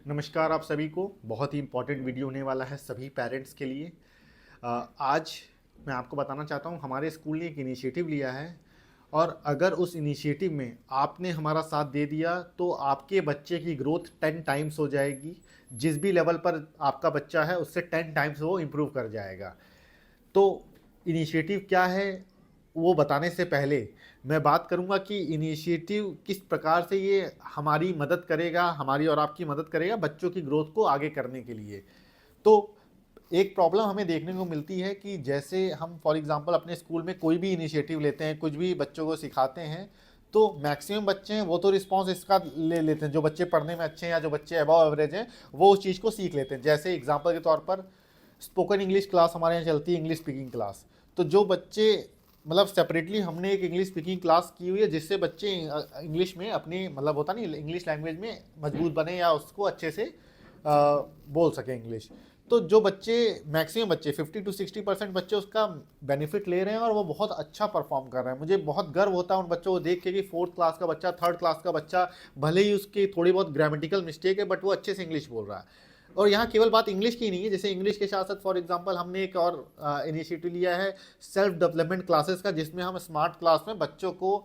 नमस्कार आप सभी को। बहुत ही इम्पोर्टेंट वीडियो होने वाला है सभी पेरेंट्स के लिए। आज मैं आपको बताना चाहता हूँ हमारे स्कूल ने एक इनिशिएटिव लिया है और अगर उस इनिशिएटिव में आपने हमारा साथ दे दिया तो आपके बच्चे की ग्रोथ 10 टाइम्स हो जाएगी। जिस भी लेवल पर आपका बच्चा है उससे 10 टाइम्स वो इम्प्रूव कर जाएगा। तो इनिशिएटिव क्या है वो बताने से पहले मैं बात करूंगा कि इनिशिएटिव किस प्रकार से ये हमारी मदद करेगा, हमारी और आपकी मदद करेगा बच्चों की ग्रोथ को आगे करने के लिए। तो एक प्रॉब्लम हमें देखने को मिलती है कि जैसे हम फॉर एग्जांपल अपने स्कूल में कोई भी इनिशिएटिव लेते हैं, कुछ भी बच्चों को सिखाते हैं, तो मैक्सिमम बच्चे हैं वो तो रिस्पॉन्स इसका ले लेते हैं। जो बच्चे पढ़ने में अच्छे हैं या जो बच्चे अबव एवरेज हैं वो उस चीज़ को सीख लेते हैं। जैसे एग्जांपल के तौर पर स्पोकन इंग्लिश क्लास हमारे यहाँ चलती है, इंग्लिश स्पीकिंग क्लास। तो जो बच्चे मतलब सेपरेटली हमने एक इंग्लिश स्पीकिंग क्लास की हुई है जिससे बच्चे इंग्लिश में अपनी मतलब होता नहीं इंग्लिश लैंग्वेज में मजबूत बने या उसको अच्छे से बोल सकें इंग्लिश। तो जो बच्चे मैक्सिमम बच्चे 50 to 60% बच्चे उसका बेनिफिट ले रहे हैं और वो बहुत अच्छा परफॉर्म कर रहे हैं। मुझे बहुत गर्व होता है उन बच्चों को देख के कि फोर्थ क्लास का बच्चा, थर्ड क्लास का बच्चा, भले ही उसकी थोड़ी बहुत ग्रामेटिकल मिस्टेक है बट वो अच्छे से इंग्लिश बोल रहा है। और यहाँ केवल बात इंग्लिश की नहीं है, जैसे इंग्लिश के साथ साथ फॉर एग्जांपल हमने एक और इनिशिएटिव लिया है सेल्फ डेवलपमेंट क्लासेस का, जिसमें हम स्मार्ट क्लास में बच्चों को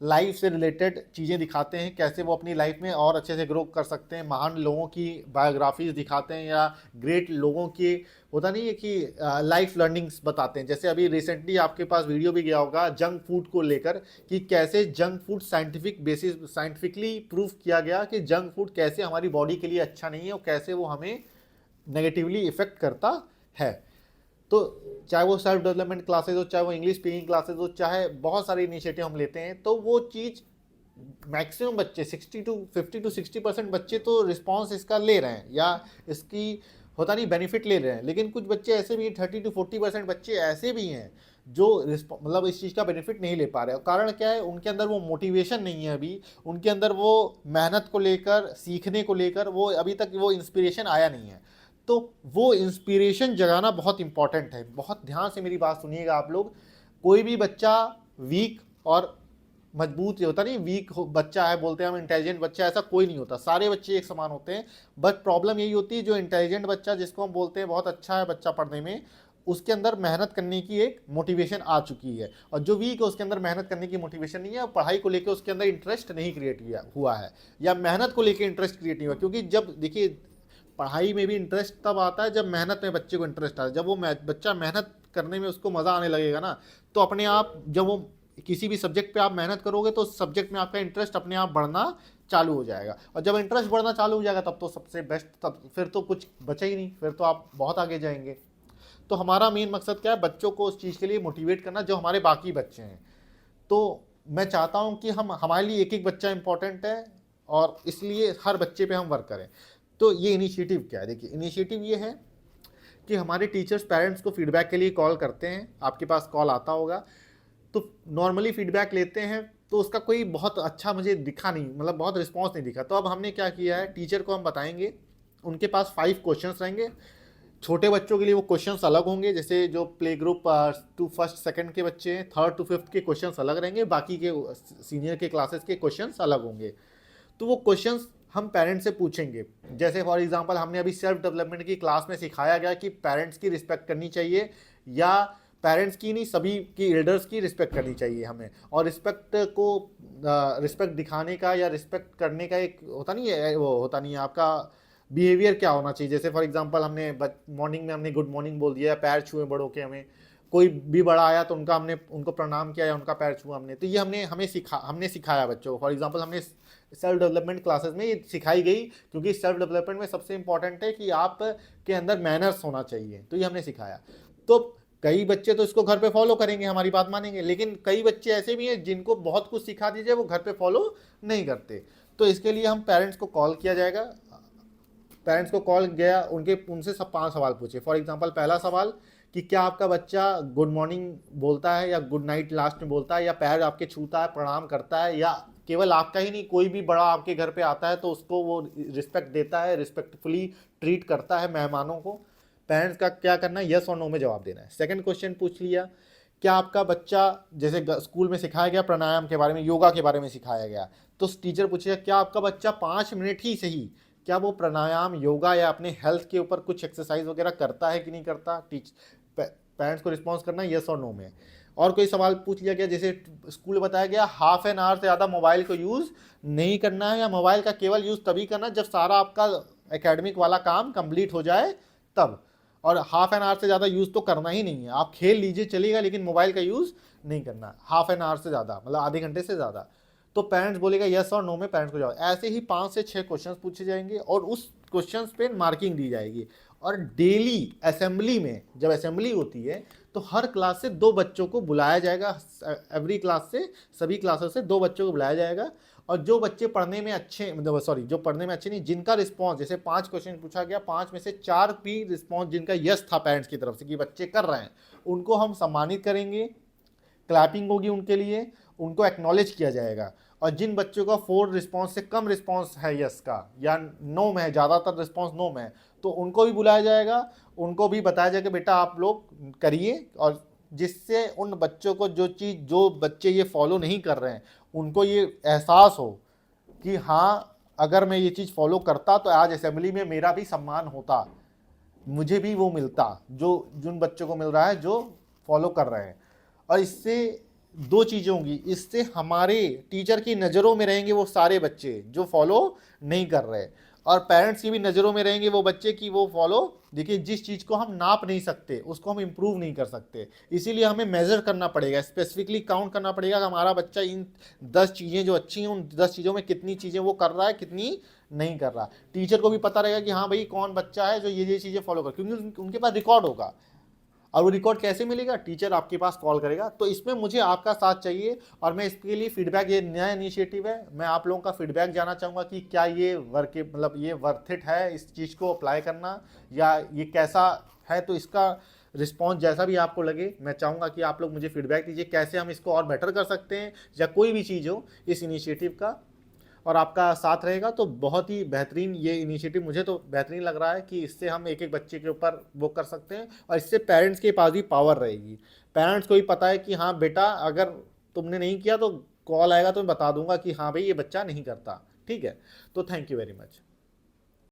लाइफ से रिलेटेड चीज़ें दिखाते हैं, कैसे वो अपनी लाइफ में और अच्छे से ग्रो कर सकते हैं। महान लोगों की बायोग्राफीज दिखाते हैं या ग्रेट लोगों की होता नहीं है कि लाइफ लर्निंग्स बताते हैं। जैसे अभी रिसेंटली आपके पास वीडियो भी गया होगा जंक फूड को लेकर कि कैसे junk food scientific basis scientifically prove किया गया कि जंक फूड कैसे हमारी बॉडी के लिए अच्छा नहीं है और कैसे वो हमें नेगेटिवली इफेक्ट करता है। तो चाहे वो सेल्फ डेवलपमेंट क्लासेज हो, चाहे वो इंग्लिश स्पीकिंग क्लासेज हो, चाहे बहुत सारे इनिशिएटिव हम लेते हैं, तो वो चीज़ मैक्सिमम बच्चे 50 to 60% बच्चे तो रिस्पॉन्स इसका ले रहे हैं या इसकी होता नहीं बेनिफिट ले रहे हैं। लेकिन कुछ बच्चे ऐसे भी हैं 30 to 40% बच्चे ऐसे भी हैं जो मतलब इस चीज़ का बेनिफिट नहीं ले पा रहे हैं। कारण क्या है? उनके अंदर वो मोटिवेशन नहीं है, अभी उनके अंदर वो मेहनत को लेकर, सीखने को लेकर वो अभी तक वो इंस्पिरेशन आया नहीं है। तो वो इंस्पिरेशन जगाना बहुत इंपॉर्टेंट है। बहुत ध्यान से मेरी बात सुनिएगा आप लोग। कोई भी बच्चा वीक और मजबूत होता नहीं, वीक बच्चा है बोलते हैं हम, इंटेलिजेंट बच्चा, ऐसा कोई नहीं होता। सारे बच्चे एक समान होते हैं। बट प्रॉब्लम यही होती है जो इंटेलिजेंट बच्चा जिसको हम बोलते हैं बहुत अच्छा है बच्चा पढ़ने में, उसके अंदर मेहनत करने की एक मोटिवेशन आ चुकी है। और जो वीक है उसके अंदर मेहनत करने की मोटिवेशन नहीं है, पढ़ाई को लेकर उसके अंदर इंटरेस्ट नहीं क्रिएट हुआ है या मेहनत को लेकर इंटरेस्ट क्रिएट नहीं हुआ। क्योंकि जब देखिए पढ़ाई में भी इंटरेस्ट तब आता है जब मेहनत में बच्चे को इंटरेस्ट आता है। जब वो बच्चा मेहनत करने में उसको मज़ा आने लगेगा ना, तो अपने आप जब वो किसी भी सब्जेक्ट पे आप मेहनत करोगे तो उस सब्जेक्ट में आपका इंटरेस्ट अपने आप बढ़ना चालू हो जाएगा। और जब इंटरेस्ट बढ़ना चालू हो जाएगा तब तो सबसे बेस्ट, तब फिर तो कुछ बचा ही नहीं, फिर तो आप बहुत आगे जाएंगे। तो हमारा मेन मकसद क्या है? बच्चों को उस चीज़ के लिए मोटिवेट करना जो हमारे बाकी बच्चे हैं। तो मैं चाहता हूं कि हम हमारे लिए एक एक बच्चा इंपॉर्टेंट है और इसलिए हर बच्चे पे हम वर्क करें। तो ये इनिशिएटिव क्या है? देखिए इनिशिएटिव ये है कि हमारे टीचर्स पेरेंट्स को फीडबैक के लिए कॉल करते हैं। आपके पास कॉल आता होगा। तो नॉर्मली फीडबैक लेते हैं तो उसका कोई बहुत अच्छा मुझे दिखा नहीं, मतलब बहुत रिस्पॉन्स नहीं दिखा। तो अब हमने क्या किया है, टीचर को हम बताएंगे, उनके पास 5 क्वेश्चंस रहेंगे। छोटे बच्चों के लिए वो क्वेश्चंस अलग होंगे, जैसे जो प्ले ग्रुप 2 फर्स्ट सेकंड के बच्चे हैं, 3rd to 5th के क्वेश्चंस अलग रहेंगे, बाकी के सीनियर के क्लासेस के क्वेश्चंस अलग होंगे। तो वो क्वेश्चंस हम पेरेंट्स से पूछेंगे। जैसे फॉर एग्जांपल हमने अभी सेल्फ डेवलपमेंट की क्लास में सिखाया गया कि पेरेंट्स की रिस्पेक्ट करनी चाहिए, या पेरेंट्स की नहीं सभी की एल्डर्स की रिस्पेक्ट करनी चाहिए हमें। और रिस्पेक्ट को रिस्पेक्ट दिखाने का या रिस्पेक्ट करने का एक होता नहीं है, वो होता नहीं है आपका बिहेवियर क्या होना चाहिए। जैसे फॉर एग्जांपल हमने मॉर्निंग में हमने गुड मॉर्निंग बोल दिया, पैर छुए बड़ों के, हमें कोई भी बड़ा आया तो उनका हमने उनको प्रणाम किया या उनका पैर छुआ हमने। तो ये हमने सिखाया बच्चों को। फॉर एग्जांपल हमने सेल्फ डेवलपमेंट क्लासेस में ये सिखाई गई, क्योंकि सेल्फ डेवलपमेंट में सबसे इंपॉर्टेंट है कि आप के अंदर मैनर्स होना चाहिए। तो ये हमने सिखाया। तो कई बच्चे तो इसको घर पे फॉलो करेंगे, हमारी बात मानेंगे, लेकिन कई बच्चे ऐसे भी हैं जिनको बहुत कुछ सिखा दीजिए वो घर पे फॉलो नहीं करते। तो इसके लिए हम पेरेंट्स को कॉल किया जाएगा। पेरेंट्स को कॉल गया, उनसे सब 5 सवाल पूछे। फॉर एग्जांपल पहला सवाल कि क्या आपका बच्चा गुड मॉर्निंग बोलता है या गुड नाइट लास्ट में बोलता है, या पैर आपके छूता है, प्रणाम करता है, या केवल आपका ही नहीं कोई भी बड़ा आपके घर पे आता है तो उसको वो रिस्पेक्ट देता है, रिस्पेक्टफुली ट्रीट करता है मेहमानों को। पेरेंट्स का क्या करना है, यस और नो में जवाब देना है। सेकंड क्वेश्चन पूछ लिया, क्या आपका बच्चा, जैसे स्कूल में सिखाया गया प्राणायाम के बारे में, योगा के बारे में सिखाया गया, तो टीचर पूछेगा क्या आपका बच्चा 5 मिनट ही सही क्या वो प्राणायाम, योगा या अपने हेल्थ के ऊपर कुछ एक्सरसाइज वगैरह करता है कि नहीं करता? पेरेंट्स को रिस्पॉन्स करना है यस और नो में। और कोई सवाल पूछ लिया गया, जैसे स्कूल में बताया गया हाफ एन आवर से ज़्यादा मोबाइल को यूज़ नहीं करना है, या मोबाइल का केवल यूज़ तभी करना जब सारा आपका एकेडमिक वाला काम कंप्लीट हो जाए तब। और हाफ एन आवर से ज़्यादा यूज़ तो करना ही नहीं है, आप खेल लीजिए चलेगा, लेकिन मोबाइल का यूज़ नहीं करना हाफ एन आवर से ज़्यादा, मतलब आधे घंटे से ज़्यादा। तो पेरेंट्स बोलेगा यस और नो में, पेरेंट्स को जवाब। ऐसे ही 5 से 6 क्वेश्चन पूछे जाएंगे और उस क्वेश्चन पे मार्किंग दी जाएगी। और डेली असेंबली में, जब असेंबली होती है तो हर क्लास से 2 बच्चों को बुलाया जाएगा, एवरी क्लास से, सभी क्लासों से 2 बच्चों को बुलाया जाएगा। और जो बच्चे पढ़ने में अच्छे, मतलब सॉरी, जो पढ़ने में अच्छे नहीं, जिनका रिस्पॉन्स, जैसे 5 क्वेश्चन पूछा गया, 5 में से 4 भी रिस्पॉन्स जिनका यस था पेरेंट्स की तरफ से कि बच्चे कर रहे हैं, उनको हम सम्मानित करेंगे, क्लैपिंग होगी उनके लिए, उनको एक्नॉलेज किया जाएगा। और जिन बच्चों का 4 रिस्पॉन्स से कम रिस्पॉन्स है यस का, या नो में है, ज़्यादातर रिस्पॉन्स नो में है, तो उनको भी बुलाया जाएगा, उनको भी बताया जाएगा बेटा आप लोग करिए। और जिससे उन बच्चों को जो बच्चे ये फॉलो नहीं कर रहे हैं, उनको ये एहसास हो कि हाँ, अगर मैं ये चीज़ फॉलो करता तो आज असेंबली में मेरा भी सम्मान होता, मुझे भी वो मिलता जो जिन बच्चों को मिल रहा है जो फॉलो कर रहे हैं। और इससे 2 चीज़ें होंगी, इससे हमारे टीचर की नज़रों में रहेंगे वो सारे बच्चे जो फॉलो नहीं कर रहे, और पेरेंट्स की भी नज़रों में रहेंगे वो बच्चे कि वो फॉलो, देखिए जिस चीज़ को हम नाप नहीं सकते उसको हम इम्प्रूव नहीं कर सकते, इसीलिए हमें मेज़र करना पड़ेगा, स्पेसिफिकली काउंट करना पड़ेगा कि हमारा बच्चा इन 10 चीज़ें जो अच्छी हैं उन 10 चीज़ों में कितनी चीज़ें वो कर रहा है, कितनी नहीं कर रहा। टीचर को भी पता रहेगा कि हाँ भाई कौन बच्चा है जो ये चीज़ें फॉलो कर, क्योंकि उनके पास रिकॉर्ड होगा। और वो रिकॉर्ड कैसे मिलेगा? टीचर आपके पास कॉल करेगा। तो इसमें मुझे आपका साथ चाहिए, और मैं इसके लिए फीडबैक, ये नया इनिशिएटिव है, मैं आप लोगों का फीडबैक जानना चाहूँगा कि क्या ये मतलब ये वर्थ इट है इस चीज़ को अप्लाई करना, या ये कैसा है। तो इसका रिस्पॉन्स जैसा भी आपको लगे, मैं चाहूँगा कि आप लोग मुझे फीडबैक दीजिए कैसे हम इसको और बेटर कर सकते हैं, या कोई भी चीज़ हो इस इनिशिएटिव का, और आपका साथ रहेगा तो बहुत ही बेहतरीन ये इनिशिएटिव मुझे तो बेहतरीन लग रहा है कि इससे हम एक एक बच्चे के ऊपर वो कर सकते हैं, और इससे पेरेंट्स के पास भी पावर रहेगी। पेरेंट्स को भी पता है कि हाँ बेटा अगर तुमने नहीं किया तो कॉल आएगा तो मैं बता दूंगा कि हाँ भाई ये बच्चा नहीं करता। ठीक है, तो थैंक यू वेरी मच।